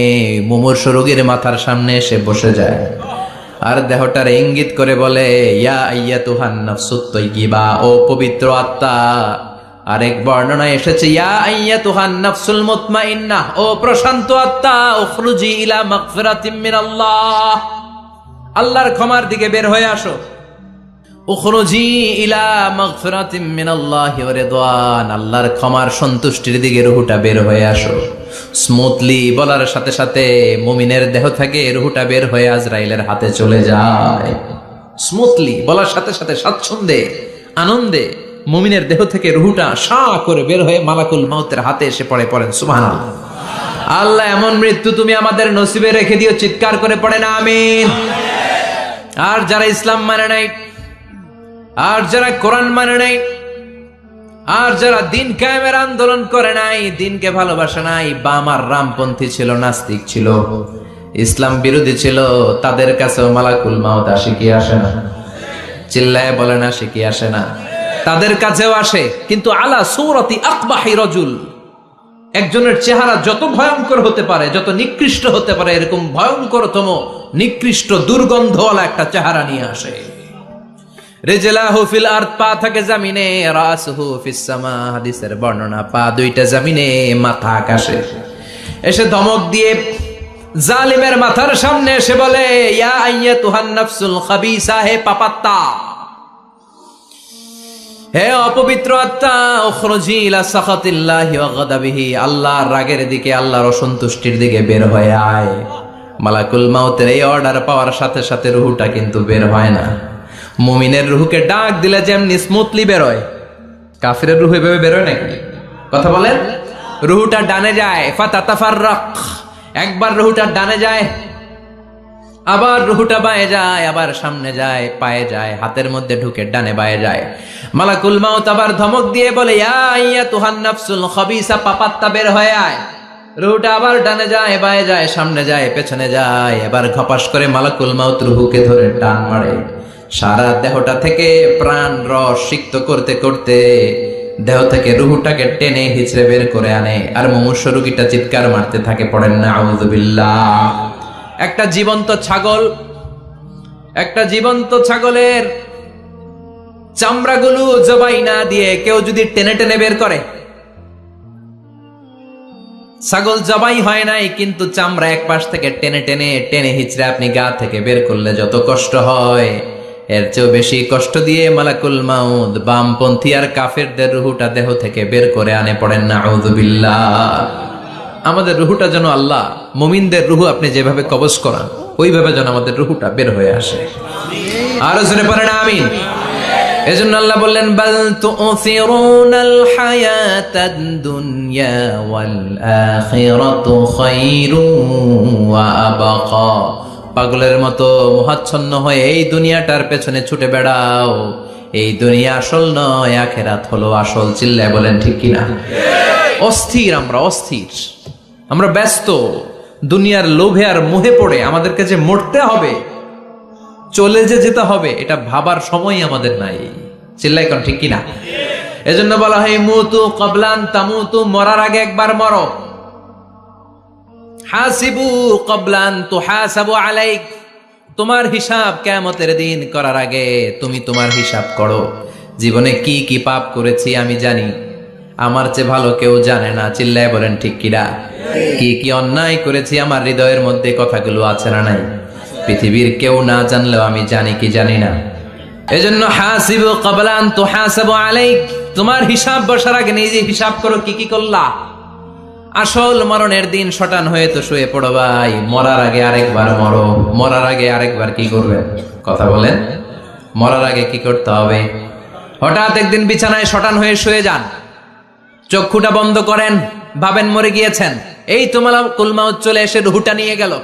মুমূর্ষু রোগীর মাথার সামনে এসে বসে যায়, আর দেহটার ইঙ্গিত করে বলে, ইয়া আইয়াতুহান নাফসুত তাইয়্যিবা, ও পবিত্র আত্মা। আরেক বর্ণনায় এসেছে, ইয়া আইয়াতুহান নাফসুল মুতমাইন্নাহ, ও প্রশান্ত আত্মা, উখরুজি ইলা মাগফিরাতিম মিনাল্লাহ, আল্লাহর ক্ষমার দিকে বের হয়ে আসো। উখরুজি ইলা মাগফিরাতিম মিনাল্লাহি ওয়া রিদওয়ান, আল্লাহর ক্ষমার সন্তুষ্টির দিকে রূহটা বের হয়ে আসো। স্মুথলি বলার সাথে সাথে মুমিনের দেহ থেকে রূহটা বের হয়ে আজরাইলের হাতে চলে যায়। স্মুথলি বলার সাথে সাথে স্বাচ্ছন্দ্যে, আনন্দে মুমিনের দেহ থেকে রূহটা সা করে বের হয়ে মালাকুল মাউতের হাতে এসে পড়ে। পড়েন সুবহানাল্লাহ। আল্লাহ এমন মৃত্যু তুমি আমাদের নসিবে রেখে দিও, চিৎকার করে পড়েন আমিন। আর যারা ইসলাম মানে নাই, আর যারা কোরআন মানে নাই, আর যারা দিন কায়েমের আন্দোলন করে নাই, দিনকে ভালোবাসে নাই, বাম আর রামপন্থী ছিল, নাস্তিক ছিল, ইসলাম বিরোধী ছিল, তাদের কাছেও মালাকুল মাউত আসে কি আসে না? চিল্লায় বলেন, আসে কি আসে না? তাদের কাছেও আসে, কিন্তু আলা সূরাতি আকবাহি রাজুল, একজনের চেহারা যত ভয়ঙ্কর হতে পারে, যত নিকৃষ্ট হতে পারে, এরকম ভয়ঙ্করতম নিকৃষ্ট দুর্গন্ধওয়ালা একটা চেহারা নিয়ে আসে। রিজলাহু ফিল আরদ, পা থাকে জমিনে, রাসুহু ফিস সামা, হাদিসের বর্ণনা, পা দুইটা জমিনে, মাথা আকাশে। এসে ধমক দিয়ে জালিমের মাথার সামনে এসে বলে, ইয়া আইয়াতুহান নাফসুল খাবিসা, হে পাপাত্তা, হে অপবিত্র আত্মা, উখরুজি ইলা সাখাতিল্লাহি ওয়া গাদাবিহি, আল্লাহর রাগের দিকে, আল্লাহর অসন্তুষ্টির দিকে বের হয়ে আয়। মালাকুল মাউতের এই অর্ডার পাওয়ার সাথে সাথে রূহটা কিন্তু বের হয় না। মুমিনের রূহকে ডাক দিলে যেমনি স্মুথলি বেরোয়, কাফিরের রূহ এভাবে বেরোয় নাকি? কথা বলেন। রূহটা ডানে যায়, ফাতাতাফাররাক, একবার রূহটা ডানে যায়, আবার রুহুটা বায়ে যায়, আবার সামনে যায়, পায়ে যায়, হাতের মধ্যে ঢুকে ডানে বায়ে যায়। মালাকুল মাউত আবার ধমক দিয়ে বলে, ইয়া আইয়াতুহান নাফসুল খাবিসা, পাপাত্তা বের হয়ে আয়। রুহুটা আবার ডানে যায়, বায়ে যায়, সামনে যায়, পেছনে যায়। এবার ঘপাস করে মালাকুল মাউত রুহুকে ধরে টান মারে। সারা দেহটা থেকে প্রাণ রস সিক্ত করতে করতে দেহ থেকে রুহুটাকে টেনে হিচড়ে বের করে আনে। আর মুমূর্ষ রোগীটা চিৎকার মারতে থাকে, পড়েন না আউযু বিল্লাহ। একটা জীবন্ত ছাগলের চামড়াগুলো জবাই না দিয়ে কেউ যদি টেনে টেনে বের করে, ছাগল জবাই হয় নাই কিন্তু চামড়া এক পাশ থেকে টেনে টেনে টেনে হিচড়ে আপনি গা থেকে বের করলে যত কষ্ট হয়, এর চেয়েও বেশি কষ্ট দিয়ে মালাকুল মাউত বামপন্থী আর কাফেরদের রুহুটা দেহ থেকে বের করে আনে। পড়েন না আউযু বিল্লাহ। আমাদের রুহুটা যেন আল্লাহ, মুমিনদের রুহু আপনি যেভাবে কবজ করান ওইভাবে যেন আমাদের রুহুটা বের হয়ে আসে। আরো জোরে পড়েন আমিন। এজন্য আল্লাহ বললেন, বাল তুসিরুনাল হায়াতাদ দুনিয়া ওয়াল আখিরাতু খায়রুন ওয়া আবকা। পাগলের মতো মোহাচ্ছন্ন হয়ে এই দুনিয়াটার পেছনে ছুটে বেড়াও। এই দুনিয়া আসল নয়, আখিরাত হলো আসল। চিল্লায় বলেন ঠিক কিনা? অস্থির, আমরা ব্যস্ত দুনিয়ার লোভে আর মোহে পড়ে আমাদেরকে যে মরতে হবে, চলে যে যেতে হবে, এটা ভাবার সময় আমাদের নাই। চিল্লাই কোন ঠিক কিনা? এজন্য বলা হয় মুতু ক্বাবলান তামুতু, মরার আগে একবার মরো। হাসিবু ক্বাবলান তুহাসাবু আলাইক, তোমার হিসাব কিয়ামতের দিন করার আগে তুমি তোমার হিসাব করো। জীবনে কি কি পাপ করেছি আমি জানি, আমার চেয়ে ভালো কেউ জানে না। চিল্লায় বলেন ঠিক কিনা? কি কি অন্যায় করেছি আমার হৃদয়ের মধ্যে কথাগুলো আছে না নাই? পৃথিবীর কেউ না জানলেও আমি জানি কি জানি না। এজন্য হাসিবু ক্বাবলা আন তুহাসাবু আলাইক, তোমার হিসাব বসার আগে নিজে হিসাব করো কি কি করলা। আসল মরণের দিন শটান হয়ে তো শুয়ে পড়ো ভাই, মরার আগে আরেকবার মরো। মরার আগে আরেকবার কি করবেন? কথা বলেন। মরার আগে কি করতে হবে? হঠাৎ একদিন বিছানায় শটান হয়ে শুয়ে যান, চক্ষুটা বন্ধ করেন, ভাবেন মরে গিয়েছেন। এই তো মালাকুল মাউত চলে এসে রুহুটা নিয়ে গেল।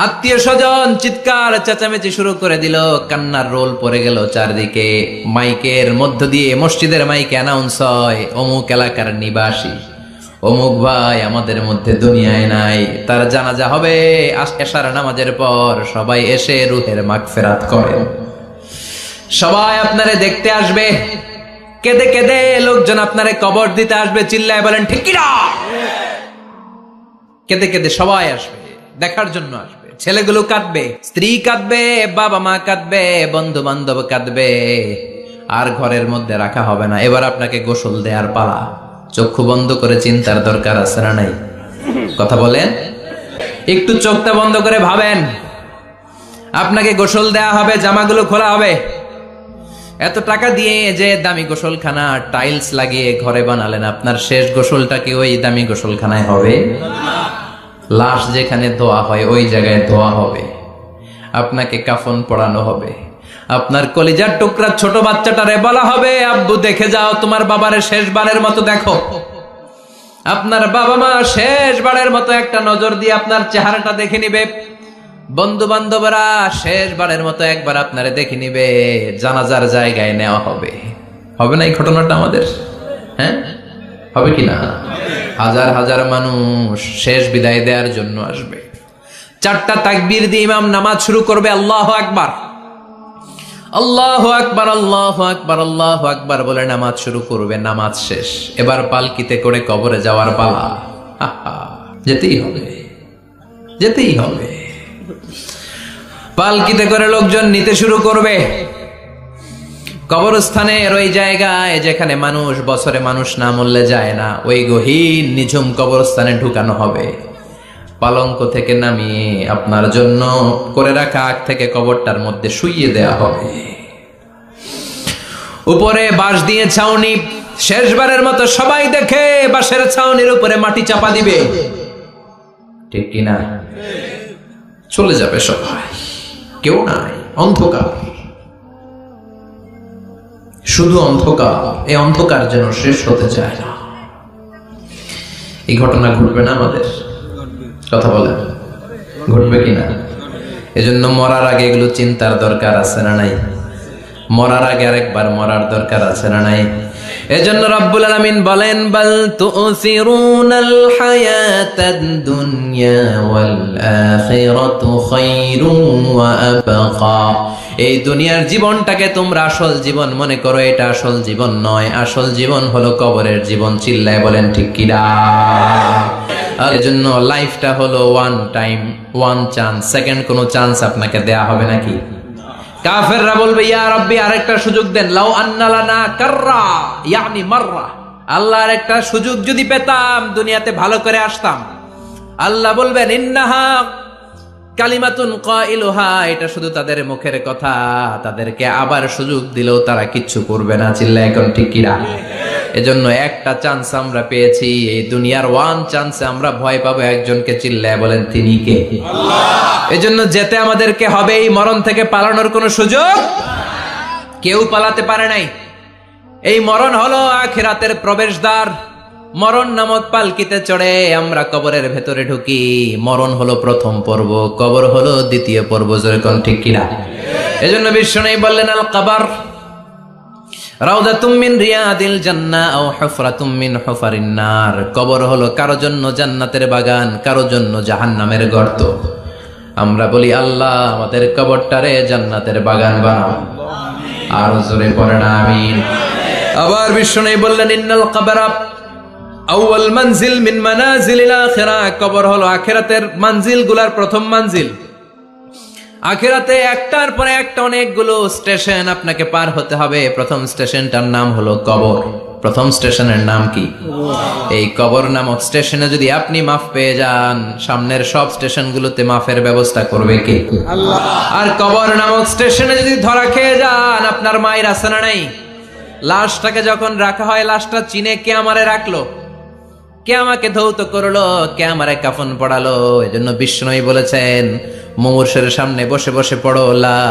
আত্মীয় স্বজন চিৎকার চেঁচামেচি শুরু করে দিল, কান্নার রোল পড়ে গেল চারদিকে। মাইকের মধ্য দিয়ে, মসজিদের মাইকে অ্যানাউন্স হয়, অমুক এলাকার নিবাসী অমুক ভাই আমাদের মধ্যে দুনিয়ায় নাই, তার জানাজা হবে এশার নামাজের পর। সবাই এসে রুহের মাগফিরাত করেন। সবাই আপনারে দেখতে আসবে, কেঁদে কেঁদে লোকজন আপনারে কবর দিতে আসবে। চিল্লায় বলেন ঠিক কিনা? কেঁদে কেঁদে সবাই আসবে, দেখার জন্য আসবে। ছেলেগুলো কাঁদবে, স্ত্রী কাঁদবে, বাবা মা কাঁদবে, বন্ধু বান্ধব কাঁদবে। আর ঘরের মধ্যে রাখা হবে না। এবার আপনাকে গোসল দেওয়ার পালা। চক্ষু বন্ধ করে চিন্তার দরকার আছে না নাই? কথা বলেন। একটু চোখটা বন্ধ করে ভাবেন, আপনাকে গোসল দেয়া হবে, জামাগুলো খোলা হবে। এত টাকা দিয়ে যে দামি গোসলখানা টাইলস লাগিয়ে ঘরে বানালেন, আপনার শেষ গোসলটা কি ওই দামি গোসলখানায় হবে? লাশ যেখানে ধোয়া হয় ওই জায়গায় ধোয়া হবে। আপনাকে কাফন পরানো হবে। আপনার কলিজার টুকরা ছোট বাচ্চাটারে বলা হবে, আব্বু দেখে যাও তোমার বাবারে শেষবারের মতো দেখো। আপনার বাবা মা শেষবারের মতো একটা নজর দিয়ে আপনার চেহারাটা দেখে নিবে। বন্ধু বান্ধবরা শেষবারের মতো একবার আপনারে দেখে নিবে। জানাজার জায়গায় নেওয়া হবে। হবে না এই ঘটনাটা আমাদের? হ্যাঁ, হবে কি না? হাজার হাজার মানুষ শেষ বিদায় দেওয়ার জন্য আসবে। চারটা তাকবীর দিয়ে ইমাম নামাজ শুরু করবে। আল্লাহু আকবার, আল্লাহু আকবার, আল্লাহু আকবার, আল্লাহু আকবার বলে নামাজ শুরু করবে। নামাজ শেষ। এবার পালকিতে করে কবরে যাওয়ার পালা। যেতেই হবে, যেতেই হবে। পালকিতে করে লোকজন নিতে শুরু করবে। কবরস্থানের ওই জায়গায় যেখানে মানুষ বছরে মানুষ না মরলে যায় না, ওই গহীন নিঝুম কবরস্থানে ঢুকানো হবে। পালঙ্ক থেকে নামিয়ে আপনার জন্য করে রাখা আগ থেকে কবরটার মধ্যে শুইয়ে দেয়া হবে। উপরে বাঁশ দিয়ে ছাউনি। শেষবারের মতো সবাই দেখে বাঁশের ছাউনির উপরে মাটি চাপা দিবে। ঠিক কিনা? চলে যাবে সবাই, কেউ নাই, অন্ধকার, শুধু অন্ধকার। এই অন্ধকার যেন শেষ হতে চায় না। এই ঘটনা ঘটবে না আমাদের? কথা বলেন। ঘটবে কিনা? এজন্য মরার আগে এগুলো চিন্তার দরকার আছে না নাই? মরার আগে আরেকবার মরার দরকার আছে না নাই? এজন্য রব্বুল আলামিন বলেন, বাল তুসিরুনাল হায়াতাদ দুনিয়া ওয়াল আখিরাতু খায়রুন ওয়া আবকা। এই দুনিয়ার জীবনটাকে তোমরা আসল জীবন মনে করো, এটা আসল জীবন নয়। আসল জীবন হলো কবরের জীবন। চিল্লায় বলেন ঠিক কি না? এজন্য লাইফটা হলো one time, one chance. Second কোনো চান্স আপনাকে দেয়া হবে নাকি? কাফেররা বলবে, ইয়া রাব্বি আরেকটা সুযোগ দেন, লাউ আন্না লানা কাররা ইয়ানি মাররা। আল্লাহ আরেকটা সুযোগ যদি পেতাম দুনিয়াতে ভালো করে আসতাম। আল্লাহ বলবেন, ইন্নাহা কালিমাতুন কাইলুহা, এটা শুধু তাদের মুখের কথা, তাদেরকে আবার সুযোগ দিলেও তারা কিচ্ছু করবে না। চিল্লা এখন ঠিক কিনা? এজন্য একটা চান্স আমরা পেয়েছি, এই দুনিয়ার ওয়ান চান্সে আমরা ভয় পাবো একজনকে। চিল্লায় বলেন তিনি কে? আল্লাহ। এজন্য যেতে আমাদেরকে হবে। এই মরণ থেকে পালানোর কোনো সুযোগ কেউ পালাতে পারে নাই। এই মরণ হলো আখিরাতের প্রবেশদ্বার। মরণ নামক পালকিতে চড়ে আমরা কবরের ভেতরে ঢুকি। মরণ হলো প্রথম পর্ব, কবর হলো দ্বিতীয় পর্ব। যেরকম ঠিক কিনা? এজন্য বিশ্বনবী বললেন, আল কবর রাউদাতুম মিন রিয়াদিল জান্নাহ আও হুফরাতুম মিন হুফারিন নার। কবর হলো কারো জন্য জান্নাতের বাগান, কারো জন্য জাহান্নামের গর্ত। আমরা বলি, আল্লাহ আমাদের কবরটারে জান্নাতের বাগান বানাও। আর জোরে পড়েন আমিন। আবার বিশ্বনবী বললেন, ইন্নাল কবরা আউয়াল মানজিল মিন মানাজিলিল আখিরাহ। কবর হলো আখিরাতের মানজিলগুলোর প্রথম মানজিল। আখিরাতে একটার পরে একটা অনেকগুলো স্টেশন আপনাকে পার হতে হবে। প্রথম স্টেশনটার নাম হলো কবর। প্রথম স্টেশনের নাম কি? এই কবর নামক স্টেশনে যদি আপনি মাফ পেয়ে যান, সামনের সব স্টেশনগুলোতে মাফের ব্যবস্থা করবে কে? আল্লাহ। আর কবর নামক স্টেশনে যদি ধরা খেয়ে যান, আপনার মায়ের আছে না নাই? লাশটাকে যখন রাখা হয়, লাশটা চিনে কে আমারে রাখলো, কে আমাকে ধৌত করলো, কে আমারে কাফন পড়ালো। এজন্য বিষ্ণুই বলেছেন, মুমূর্ষের সামনে বসে বসে পড়ো, লা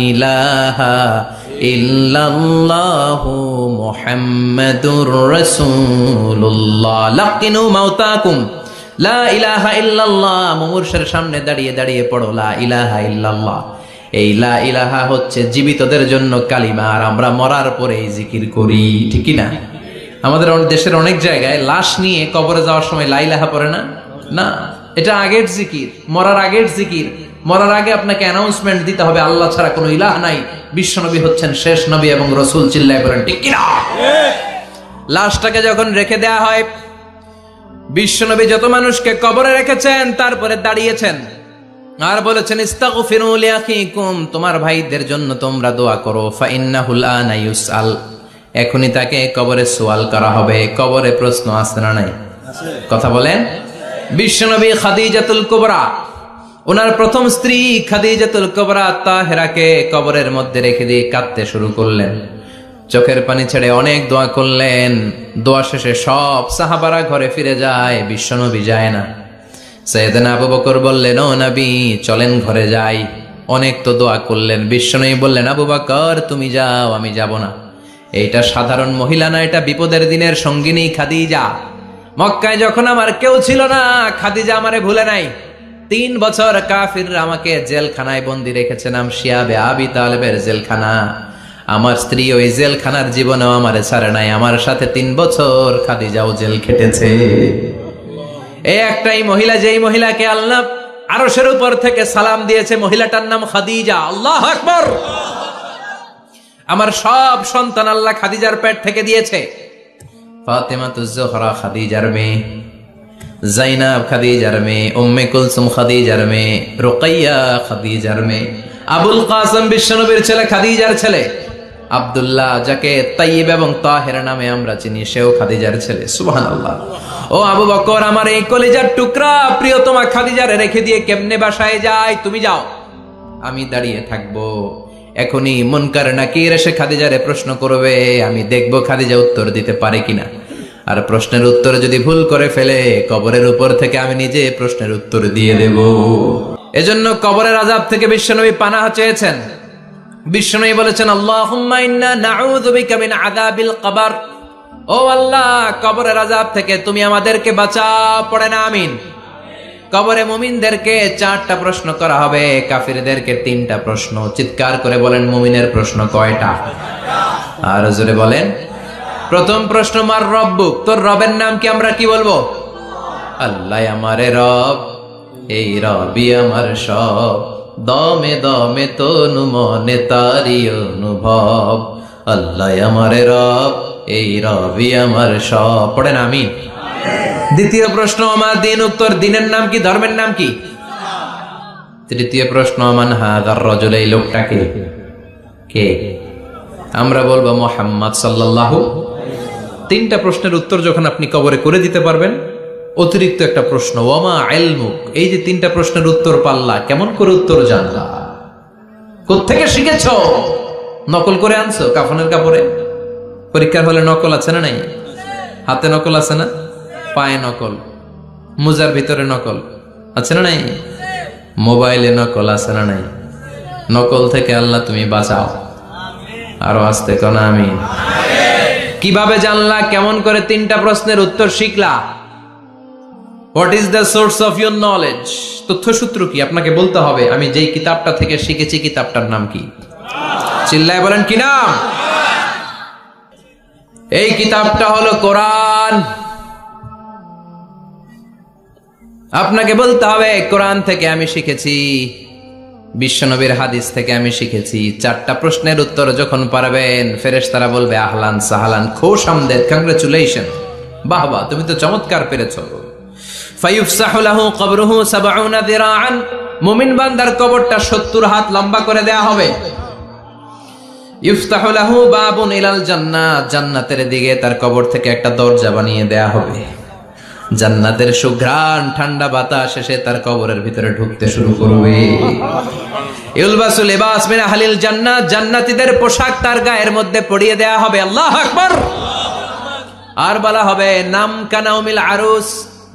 ইলাহা ইল্লাল্লাহু মুহাম্মাদুর রাসূলুল্লাহ। লাকিনু মাউতাকুম লা ইলাহা ইল্লাল্লাহ। মুমূর্ষের সামনে দাঁড়িয়ে দাঁড়িয়ে পড়ো, লা ইলাহা ইল্লাল্লাহ। এই লা ইলাহা হচ্ছে জীবিতদের জন্য কালিমা, আর আমরা মরার পরে এই জিকির করি। ঠিক কি না? আমাদের দেশের অনেক জায়গায় লাশ নিয়ে কবরে যাওয়ার সময় লা ইলাহা পড়ে না। না, এটা আগের জিকির, মরার আগের জিকির। মরার আগে আপনাকে অ্যানাউন্সমেন্ট দিতে হবে, আল্লাহ ছাড়া কোনো ইলাহ নাই, বিশ্বনবী হচ্ছেন শেষ নবী এবং রাসূল। চিল্লায় বলেন ঠিক কি না? লাশটাকে যখন রেখে দেয়া হয়, বিশ্বনবী যত মানুষকে কবরে রেখেছেন তারপরে দাঁড়িয়েছেন আর বলেছেন, ইস্তাগফিরু লিআখিকুম, তোমার ভাইদের জন্য তোমরা দোয়া করো। ফাইন্নাহুল আনা ইউসআল, এখনই তাকে কবরে সওয়াল করা হবে। কবরে প্রশ্ন আছে না নাই? কথা বলেন। বিশ্বনবী খাদিজাতুল কুবরা, ওনার প্রথম স্ত্রী খাদিজাতুল কুবরা তাহেরাকে কবরের মধ্যে রেখে দিয়ে কাঁদতে শুরু করলেন। চোখের পানি ছেড়ে অনেক দোয়া করলেন। দোয়া শেষে সব সাহাবারা ঘরে ফিরে যায়, বিশ্বনবী যায় না। সাইয়েদনা আবু বকর বললেন, ও নবী চলেন ঘরে যাই। অনেক তো দোয়া করলেন। বিশ্বনবী বললেন, আবু বকর তুমি যাও, আমি যাব না। এইটা সাধারণ মহিলা না, এটা বিপদের দিনের সঙ্গিনী খাদিজা। মক্কায় যখন আমার কেউ ছিল না, খাদিজা আমারে ভুলে নাই। 3 বছর কাফিররা আমাকে জেলখানায় বন্দি রেখেছে, নাম শিয়াবে আবি তালেবের জেলখানা। আমার স্ত্রী ওই জেলখানার জীবনেও আমারে ছাড়ে নাই। আমার সাথে 3 বছর খাদিজাও জেল খেটেছে। এই একটাই মহিলা, যেই মহিলাকে আল্লাহ আরশের উপর থেকে সালাম দিয়েছে, মহিলাটার নাম খাদিজা। আল্লাহু আকবার। আমার সব সন্তান আল্লাহ খাদিজার পেট থেকে দিয়েছে। ফাতেমাতুজ জোহরা খাদিজার মেয়ে, জাইনাব খাদিজার মেয়ে, উম্মে কুলসুম খাদিজার মেয়ে, রুকাইয়া খাদিজার মেয়ে, আবুল কাসেম বিশ্বনবীর ছেলে খাদিজার ছেলে, আব্দুল্লাহ যাকে তাইয়্যিব এবং তাহের নামে আমরা চিনি, সেও খাদিজার ছেলে। সুবহানাল্লাহ। ও আবু বকর, আমার এই কলিজার টুকরা প্রিয়তমা খাদিজারে রেখে দিয়ে কেমনে বাসায় যায়? তুমি যাও, আমি দাঁড়িয়ে থাকবো। এখনই মুনকার নাকির এসে খাদিজারে প্রশ্ন করবে, আমি দেখবো খাদিজা উত্তর দিতে পারে কিনা। আর প্রশ্নের উত্তর যদি ভুল করে ফেলে, কবরের উপর থেকে আমি নিজে প্রশ্নের উত্তর দিয়ে দেব। এজন্য কবরের আযাব থেকে বিশ্বনবী পানাহ চেয়েছেন। বিশ্বনবী বলেছেন, আল্লাহুম্মা ইন্না নাউযু বিকা মিন আযাবিল কবর। ও আল্লাহ, কবরের আযাব থেকে তুমি আমাদেরকে বাঁচাও। পড়েন আমিন। কবরে মুমিনদেরকে 4টা প্রশ্ন করা হবে, কাফিরদেরকে 3টা প্রশ্ন। চিৎকার করে বলেন মুমিনের প্রশ্ন কয়টা? আর জোরে বলেন। প্রথম প্রশ্ন, মার রব্বুক, তোর রবের নাম কি? আমরা কি বলবো? আল্লাহ আমারে রব, এই রবি আমার সব, দমে দমে তনু মনে তারি অনুভব। আল্লাহ আমারে রব, এই রবি আমার সব। পড়েন আমিন। দ্বিতীয় প্রশ্ন, আমার দিন, উত্তর দিনের নাম কি? ধর্মের নাম কি? তৃতীয় প্রশ্ন, মান হাযার রাজুল, এই লোকটাকে কে? আমরা বলবো মুহাম্মদ সাল্লাল্লাহু। 3টা প্রশ্নের উত্তর যখন আপনি কবরে করে দিতে পারবেন, অতিরিক্ত একটা প্রশ্ন, ওয়ামা ইলমুক, এই যে 3টা প্রশ্নের উত্তর পাল্লা, কেমন করে উত্তর জানলা? কোত্থেকে শিখেছো? নকল করে আনছো কাফনের কাপড়ে? পরীক্ষার হলে নকল আছে না নাই? হাতে নকল আছে না? পায়ে নকল, মোজার ভিতরে নকল আছে না নাই? মোবাইলে নকল আছে না নাই? নকল থেকে আল্লাহ তুমি বাঁচাও। আরো আসতে কোন আমিন। কিভাবে জানলা? কেমন করে 3টা প্রশ্নের উত্তর শিখলা? What is the source of your knowledge? তথ্যসূত্র কি? আপনাকে বলতে হবে আমি যেই কিতাবটা থেকে শিখেছি কিতাবটার নাম কি? চিল্লায় বলেন কি নাম? এই কিতাবটা হলো কোরআন। আপনাকে বলতে হবে কোরআন থেকে আমি শিখেছি, বিশ্বনবীর হাদিস থেকে আমি শিখেছি। 4টা প্রশ্নের উত্তর যখন পারবেন, ফেরেশতারা বলবে আহলান সাহলান, খুশ আমদেদ, কংগ্রাচুলেশন, বাহ বাহ, তুমি তো চমৎকার পেরেছো। ফায়ুফসাহু লাহু কবরুহু 70 যিরাআন, মুমিন বান্দার কবরটা 70 হাত লম্বা করে দেয়া হবে। ইফতাহু লাহু বাবুন ইলাল জান্নাহ, জান্নাতের দিকে তার কবর থেকে একটা দরজা বানিয়ে দেয়া হবে। জান্নাতের সুঘ্রাণ ঠান্ডা বাতাস এসে তার কবরের ভিতরে ঢুকতে শুরু করবে। ইউলবাসু লিবাস মিন আহলিল জান্নাহ, জান্নাতীদের পোশাক তার গায়ের মধ্যে পরিয়ে দেয়া হবে। আল্লাহু আকবার। আর বলা হবে নাম কানাউমিল আরুস,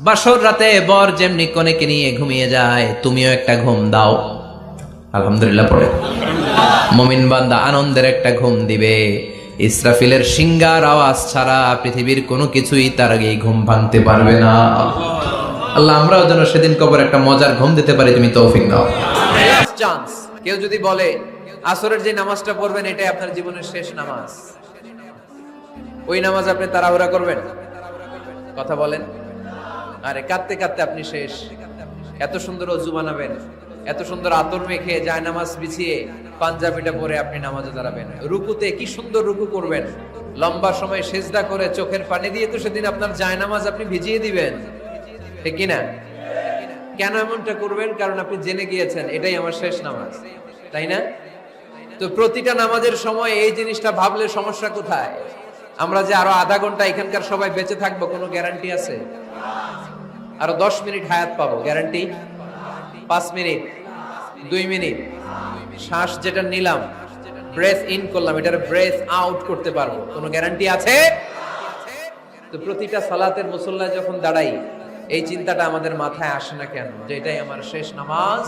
বাসর রাতে বর যেমনি কনেকে নিয়ে ঘুমিয়ে যায়, তুমিও একটা ঘুম দাও। আলহামদুলিল্লাহ পড়ে। মুমিন বান্দা আনন্দের একটা ঘুম দিবে। ইসরাফিলের সিংগার আওয়াজ ছাড়া পৃথিবীর কোনো কিছুই তার আগে ঘুম ভাঙতে পারবে না। আল্লাহ আমরাও যেন সেদিন কবর একটা মজার ঘুম দিতে পারি, তুমি তৌফিক দাও। চান্স, কেউ যদি বলে আসরের যে নামাজটা পড়বেন এটাই আপনার জীবনের শেষ নামাজ, ওই নামাজ আপনি তাড়াহুড়া করবেন? কথা বলেন। আরে কাঁদতে কাঁদতে আপনি শেষ। এত সুন্দর ওযু বানাবেন, এত সুন্দর আতর মেখে জায়নামাজ বিছিয়ে পাঞ্জাবিটা পরে আপনি নামাজে দাঁড়াবেন। রুকুতে কি সুন্দর রুকু করবেন, লম্বা সময় সেজদা করে চোখের পানি দিয়ে তো সেদিন আপনার জায়নামাজ আপনি ভিজিয়ে দিবেন, ঠিক কিনা? কেন এমনটা করবেন? কারণ আপনি জেনে গিয়েছেন এটাই আমার শেষ নামাজ, তাই না? তো প্রতিটা নামাজের সময় এই জিনিসটা ভাবলে সমস্যা কোথায়? আমরা যে আরো আধা ঘন্টা এখানকার সবাই বেঁচে থাকবো কোনো গ্যারান্টি আছে? আরো 10 মিনিট হায়াত পাবো, গ্যারান্টি? 5 মিনিট, 2 মিনিট, শ্বাস যেটা নিলাম, ব্রেথ ইন করলাম, এটার ব্রেথ আউট করতে পারবো, কোনো গ্যারান্টি আছে? তো প্রতিটা সালাতের মুসল্লায় যখন দাঁড়াই, এই চিন্তাটা আমাদের মাথায় আসে না কেন যে এটাই আমার শেষ নামাজ?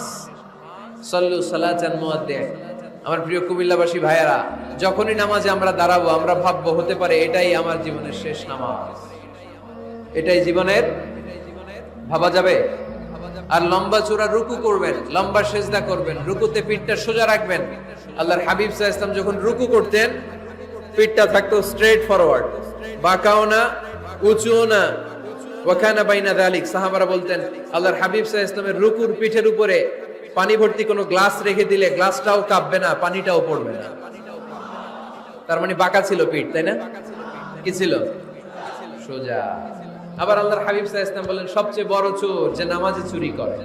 সাল্লু সালাতান মুআদ্দিন। আমার প্রিয় কুমিল্লাবাসী ভাইয়েরা, যখনই নামাজে আমরা দাঁড়াবো আমরা ভাববো হতে পারে এটাই আমার জীবনের শেষ নামাজ, এটাই জীবনের, ভাবা যাবে? আর লম্বা চূড়া রুকু করবেন, লম্বা সেজদা করবেন, রুকুতে পিঠটা সোজা রাখবেন। আল্লাহর হাবিব সাল্লাল্লাহু আলাইহি ওয়াসাল্লাম যখন রুকু করতেন পিঠটা থাকতো স্ট্রেট ফরওয়ার্ড, বাঁকাও না উঁচুও না, ওয়াকানা বাইনা যালিক। সাহাবারা বলতেন আল্লাহর হাবিব সাল্লাল্লাহু আলাইহি ওয়াসাল্লামের রুকুর পিঠের উপরে পানি ভর্তি কোনো গ্লাস রেখে দিলে গ্লাসটাও কাঁপবে না, পানিটাও পড়বে না। তার মানে বাঁকা ছিল পিঠ, তাই না? কি ছিল? সোজা। আবার আল্লাহর হাবিব সাল্লাল্লাহু আলাইহি ওয়াসাল্লাম বললেন সবচেয়ে বড় চোর যে নামাজে চুরি করে।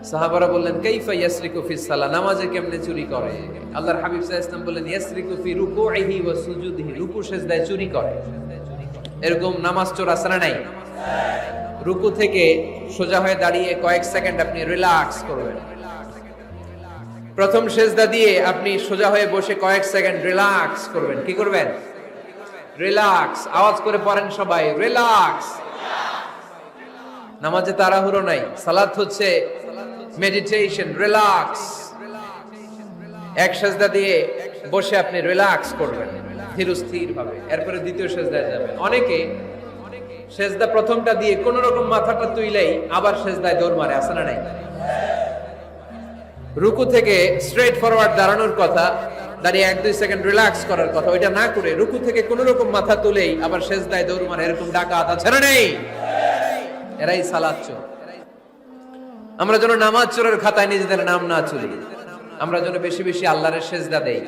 সাহাবারা বললেন কাইফা ইয়াসরিকু ফিস সালাহ, নামাজে কেমনে চুরি করে? আল্লাহর হাবিব সাল্লাল্লাহু আলাইহি ওয়াসাল্লাম বললেন ইয়াসরিকু ফি রুকুইহি ওয়া সুজুদিহি, রুকু সেজদায় চুরি করে। এরকম নামাজ চোর আছে না নাই? রুকু থেকে সোজা হয়ে দাঁড়িয়ে কয়েক সেকেন্ড আপনি রিল্যাক্স করবেন। প্রথম সেজদা দিয়ে আপনি সোজা হয়ে বসে কয়েক সেকেন্ড রিল্যাক্স করবেন। কি করবেন? রিল্যাক্স। আওয়াজ করে পড়েন সবাই, রিল্যাক্স। নামাজে তাড়াহুড়ো নাই, সালাত হচ্ছে মেডিটেশন, রিল্যাক্স। এক সেজদা দিয়ে বসে আপনি রিল্যাক্স করবেন ধীর স্থির ভাবে, এরপরে দ্বিতীয় সেজদায় যাবেন। অনেকে সেজদা প্রথমটা দিয়ে কোন রকম মাথাটা তুইলেই আবার সেজদায় দৌড় মারে, আছে না নাই? রুকু থেকে স্ট্রেট ফরওয়ার্ড দাঁড়ানোর কথা, দাঁড়িয়ে 1-2 সেকেন্ড রিল্যাক্স করার কথা, ওইটা না করে রুকু থেকে কোন রকম মাথা তুলেই আবার সেজদায় দৌড় মারে, এরকম ডাকাত আছে না নেই? এরাই সালাত চোর। আমরা যেন নামাজ চোরের খাতায় নিজেদের নাম না চুরি, আমরা যেন বেশি বেশি আল্লাহর সেজদা দেই।